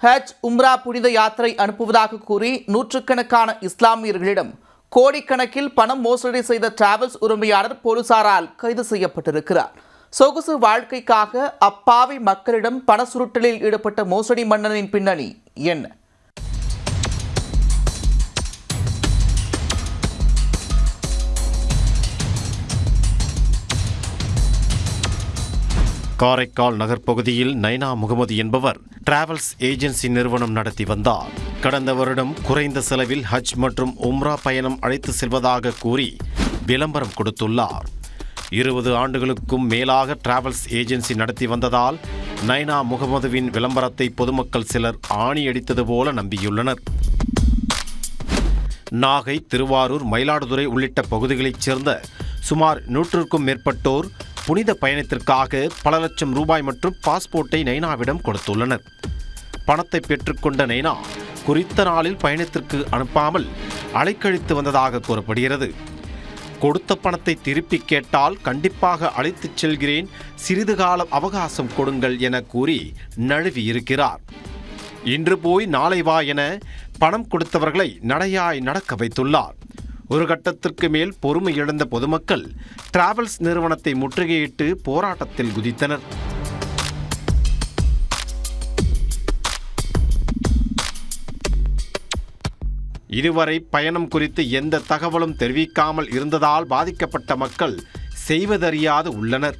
ஹஜ் உம்ரா புனித யாத்திரை அனுப்புவதாக கூறி நூற்றுக்கணக்கான இஸ்லாமியர்களிடம் கோடிக்கணக்கில் பணம் மோசடி செய்த டிராவல்ஸ் உரிமையாளர் போலீசாரால் கைது செய்யப்பட்டிருக்கிறார். சொகுசு வாழ்க்கைக்காக அப்பாவி மக்களிடம் பண சுருட்டலில் ஈடுபட்ட மோசடி மன்னனின் பின்னணி என்ன? காரைக்கால் நகர்ப்பகுதியில் நைனா முகமது என்பவர் டிராவல்ஸ் ஏஜென்சி நிறுவனம் நடத்தி வந்தார். கடந்த வருடம் குறைந்த செலவில் ஹஜ் மற்றும் உம்ரா பயணம் அழைத்து செல்வதாக கூறி விளம்பரம் கொடுத்துள்ளார். 20 ஆண்டுகளுக்கும் மேலாக டிராவல்ஸ் ஏஜென்சி நடத்தி வந்ததால் நைனா முகமதுவின் விளம்பரத்தை பொதுமக்கள் சிலர் ஆணியடித்தது போல நம்பியுள்ளனர். நாகை, திருவாரூர், மயிலாடுதுறை உள்ளிட்ட பகுதிகளைச் சேர்ந்த சுமார் 100க்கும் மேற்பட்டோர் புனித பயணத்திற்காக பல லட்சம் ரூபாய் மற்றும் பாஸ்போர்ட்டை நைனாவிடம் கொடுத்துள்ளனர். பணத்தை பெற்றுக்கொண்ட நைனா குறித்த நாளில் பயணத்திற்கு அனுப்பாமல் அலைக்கழித்து வந்ததாக கூறப்படுகிறது. கொடுத்த பணத்தை திருப்பி கேட்டால் கண்டிப்பாக அழைத்துச் செல்கிறேன், சிறிது கால அவகாசம் கொடுங்கள் என கூறி நழுவி இருக்கிறார். இன்று போய் நாளை வா என பணம் கொடுத்தவர்களை நடையாய் நடக்க வைத்துள்ளார். ஒரு கட்டத்திற்கு மேல் பொறுமை இழந்த பொதுமக்கள் டிராவல்ஸ் நிறுவனத்தை முற்றுகையிட்டு போராட்டத்தில் குதித்தனர். இதுவரை பயணம் குறித்து எந்த தகவலும் தெரிவிக்காமல் இருந்ததால் பாதிக்கப்பட்ட மக்கள் செய்வதறியாது உள்ளனர்.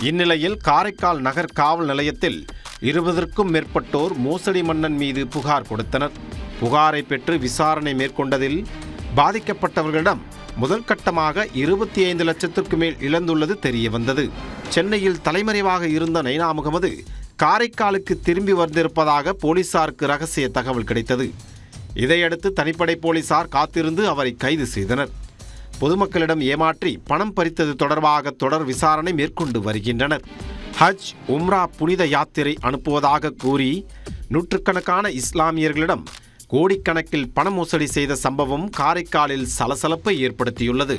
இந்நிலையில் காரைக்கால் நகர் காவல் நிலையத்தில் 20க்கும் மேற்பட்டோர் மோசடி மன்னன் மீது புகார் கொடுத்தனர். புகாரை பெற்று விசாரணை மேற்கொண்டதில் பாதிக்கப்பட்டவர்களிடம் முதல் கட்டமாக 25 லட்சத்திற்கு மேல் இழந்துள்ளது தெரிய வந்தது. சென்னையில் தலைமறைவாக இருந்த நைனா முகமது காரைக்காலுக்கு திரும்பி வந்திருப்பதாக போலீசாருக்கு ரகசிய தகவல் கிடைத்தது. இதையடுத்து தனிப்படை போலீசார் காத்திருந்து அவரை கைது செய்தனர். பொதுமக்களிடம் ஏமாற்றி பணம் பறித்தது தொடர்பாக தொடர் விசாரணை மேற்கொண்டு வருகின்றனர். ஹஜ் உம்ரா புனித யாத்திரை அனுப்புவதாக கூறி நூற்றுக்கணக்கான இஸ்லாமியர்களிடம் கோடிக்கணக்கில் பண மோசடி செய்த சம்பவம் காரைக்காலில் சலசலப்பை ஏற்படுத்தியுள்ளது.